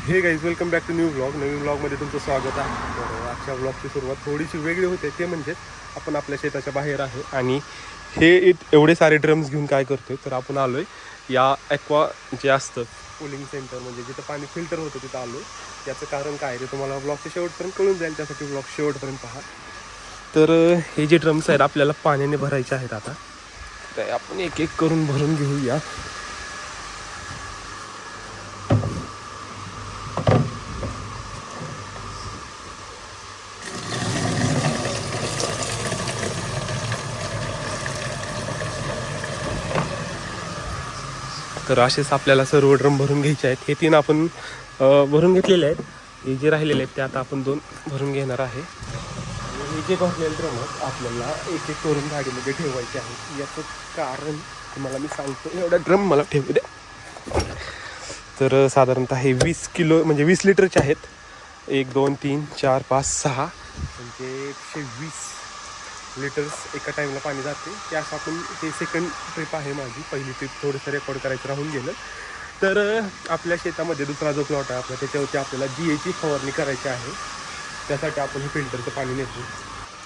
हे guys welcome back to new blog. नवीन ब्लॉगमध्ये तुमचं स्वागत आहे. तर आजच्या ब्लॉगची सुरुवात थोडीशी वेगळी होते. ते म्हणजे आपण आपल्या शेताच्या बाहेर आहे आणि हे एवढे सारे ड्रम्स घेऊन काय करतोय तर आपण आलो आहे या ॲक्वा जे असतं कूलिंग सेंटर म्हणजे जिथं पाणी फिल्टर होतं तिथं आलो. त्याचं कारण काय ते तुम्हाला ब्लॉगच्या शेवटपर्यंत कळून जाईल, त्यासाठी ब्लॉग शेवटपर्यंत पहा. तर हे जे ड्रम्स आहेत आपल्याला पाण्याने भरायचे आहेत. आता तर आपण एक एक करून भरून घेऊया. तर असेच आपल्याला सर्व ड्रम भरून घ्यायचे आहेत. हे 3 आपण भरून घेतलेले आहेत. हे जे राहिलेले आहेत ते आता आपण 2 भरून घेणार आहे. आणि हे जे भरलेले ड्रम आहेत आपल्याला एक एक करून गाडीमध्ये ठेवायचे आहेत. याचं कारण तुम्हाला मी सांगतो. एवढा ड्रम मला ठेवू द्या. तर साधारणतः हे 20 किलो म्हणजे 20 लिटरचे आहेत. 1 2 3 4 5 6 म्हणजे 120 लिटर्स एका टाईमला पाणी जाते. त्यास आपण हे सेकंड ट्रिप आहे माझी. पहिली ट्रिप थोडंसं रेकॉर्ड करायचं राहून गेलं. तर आपल्या शेतामध्ये दुसरा जो प्लॉट आहे आपला त्याच्यावरती आपल्याला GAची फवारणी करायची आहे. त्यासाठी आपण हे फिल्टरचं पाणी नेतो.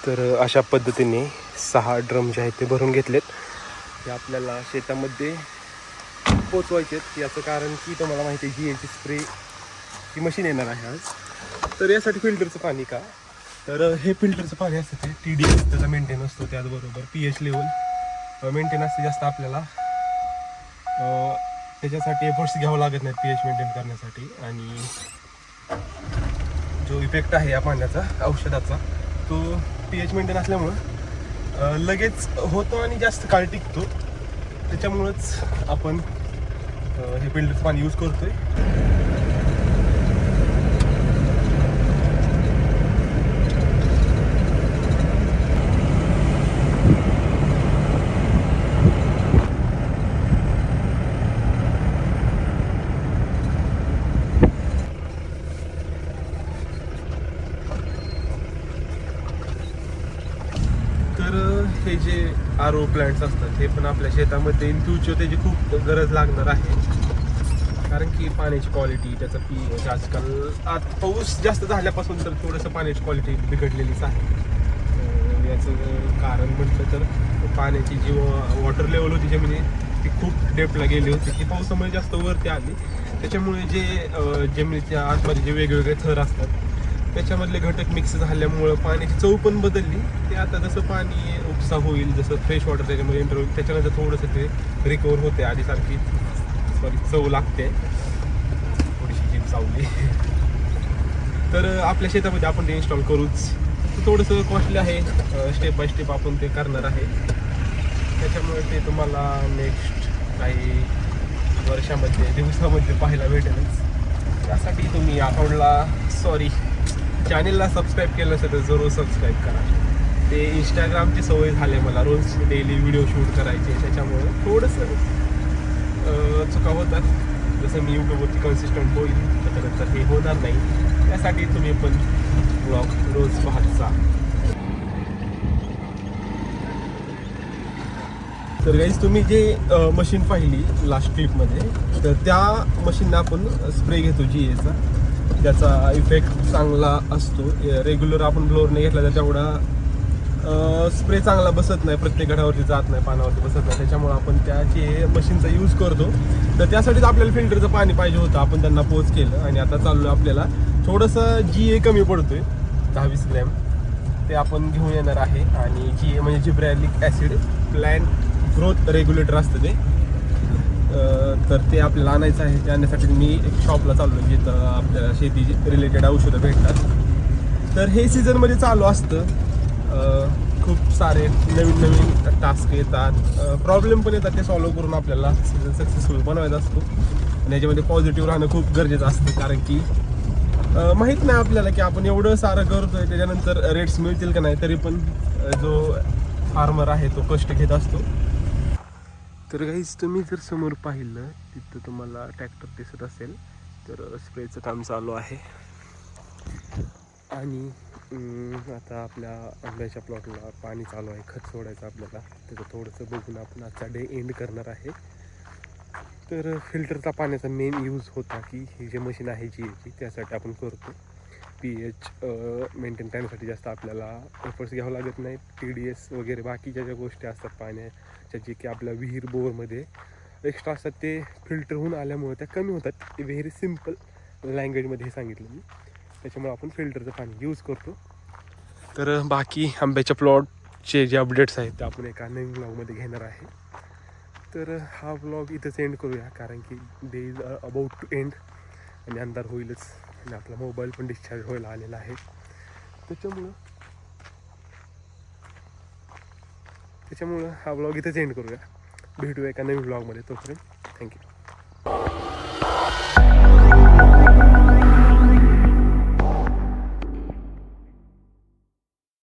तर अशा पद्धतीने 6 ड्रम जे आहेत ते भरून घेतलेत. ते आपल्याला शेतामध्ये पोचवायचे आहेत. याचं कारण की तुम्हाला माहिती आहे GAची स्प्रे ची मशीन येणार आहे आज. तर यासाठी फिल्टरचं पाणी का, तर हे फिल्टरचं पाणी असतं ते TDS त्याचा मेंटेन असतो. त्याचबरोबर pH लेवल मेंटेन असते. जास्त आपल्याला त्याच्यासाठी एफर्ट्स घ्यावं लागत नाहीत pH मेंटेन करण्यासाठी. आणि जो इफेक्ट आहे या पाण्याचा औषधाचा तो pH मेंटेन असल्यामुळं लगेच होतो आणि जास्त काळ टिकतो. त्याच्यामुळंच आपण हे फिल्टरचं पाणी यूज करतोय. हे जे RO प्लांट्स असतात हे पण आपल्या शेतामध्ये इन फ्युचर त्याची खूप गरज लागणार आहे. कारण की पाण्याची क्वालिटी त्याचं pH आजकाल आता पाऊस जास्त झाल्यापासून तर थोडंसं पाण्याची क्वालिटी बिघडलेलीच आहे. याचं कारण म्हटलं तर पाण्याची जी वॉटर लेवल होती जमिनीत ती खूप डेप्थला गेली होती. ती पावसामुळे जास्त वरती आली. त्याच्यामुळे जे जमिनीच्या आतमध्ये जे वेगवेगळे थर असतात त्याच्यामधले घटक मिक्स झाल्यामुळं पाण्याची चव पण बदलली. ते आता जसं पाणी उपसा होईल, जसं फ्रेश वॉटर त्याच्यामध्ये एंटर होईल त्याच्यानंतर थोडंसं ते रिकवर होते. आधीसारखी चव लागते. थोडीशी जीभ चावली. तर आपल्या शेतामध्ये आपण ते इन्स्टॉल करूच. थोडंसं कॉस्टली आहे. स्टेप बाय स्टेप आपण ते करणार आहे. त्याच्यामुळे ते तुम्हाला नेक्स्ट काही वर्षामध्ये दिवसामध्ये पाहायला भेटेलच. त्यासाठी तुम्ही अकाउंटला चॅनलला सबस्क्राईब केलं असेल तर जरूर सबस्क्राईब करा. ते इंस्टाग्रामची सवय झाली मला रोज डेली व्हिडिओ शूट करायचे. त्याच्यामुळे थोडंसं चुका होतात. जसं मी यूट्यूबवरती कन्सिस्टंट होईल त्याच्यानंतर हे होणार नाही. त्यासाठी तुम्ही पण ब्लॉग रोज पाहत जा. तर गाईज तुम्ही जे मशीन पाहिली लास्ट क्लिपमध्ये तर त्या मशीनला आपण स्प्रे घेतो GAचा. त्याचा इफेक्ट चांगला असतो. रेग्युलर आपण ब्लोअरने घेतला तर तेवढा स्प्रे चांगला बसत नाही. प्रत्येक घडावरती जात नाही, पानावरती बसत नाही. त्याच्यामुळे आपण त्याची मशीनचा यूज करतो. तर त्यासाठीच आपल्याला फिल्टरचं पाणी पाहिजे होतं. आपण त्यांना पोच केलं आणि आता चाललो आपल्याला थोडंसं GA कमी पडतोय 10-20 ग्रॅम ते आपण घेऊन येणार आहे. आणि GA म्हणजे gibberellic acid plant growth regulator असतं ते. तर ते आपल्याला आणायचं आहे. ते आणण्यासाठी मी एक शॉपला चाललो जिथं आपल्याला शेती रिलेटेड औषधं भेटतात. तर हे सीझनमध्ये चालू असतं. खूप सारे नवीन टास्क येतात, प्रॉब्लेम पण येतात. ते सॉल्व्ह करून आपल्याला सीझन सक्सेसफुल बनवायचा असतो. आणि याच्यामध्ये पॉझिटिव्ह राहणं खूप गरजेचं असतं. कारण की माहीत नाही आपल्याला की आपण एवढं सारं करतोय त्याच्यानंतर रेट्स मिळतील का नाही. तरी पण जो फार्मर आहे तो कष्ट घेत असतो. तर गाईज तुम्ही जर समोर पाहिलं तिथं तुम्हाला ट्रॅक्टर दिसत असेल. तर स्प्रेचं काम चालू आहे. आणि आता आपल्या आंब्याच्या प्लॉटला पाणी चालू आहे. खत सोडायचं आपल्याला. त्याचं थोडंसं बघून आपण आजचा डे एंड करणार आहे. तर फिल्टरचा पाण्याचा मेन यूज होता की हे जे मशीन आहे जी त्यासाठी आपण करतो. pH मेंटेन करण्यासाठी जास्त आपल्याला एफर्ट्स घ्यावं लागत नाहीत. TDS वगैरे बाकीच्या ज्या गोष्टी असतात पाण्याच्या जे की आपल्या विहीर बोरमध्ये एक्स्ट्रा असतात ते फिल्टर होऊन आल्यामुळे त्या कमी होतात. व्हेरी सिम्पल लँग्वेजमध्ये हे सांगितलं मी. त्याच्यामुळे आपण फिल्टरचं पाणी यूज करतो. तर बाकी आंब्याच्या प्लॉटचे जे अपडेट्स आहेत ते आपण एका नवीन ब्लॉगमध्ये घेणार आहे. तर हा व्लॉग इथंच एंड करूया कारण की day is about to end आणि अंधार होईलच आणि आपला मोबाईल पण डिस्चार्ज व्हायला आलेला आहे. त्याच्यामुळं हा व्लॉग इथंच एंड करूया. भेटूया एका नवीन व्लॉगमध्ये. तोपर्यंत थँक्यू.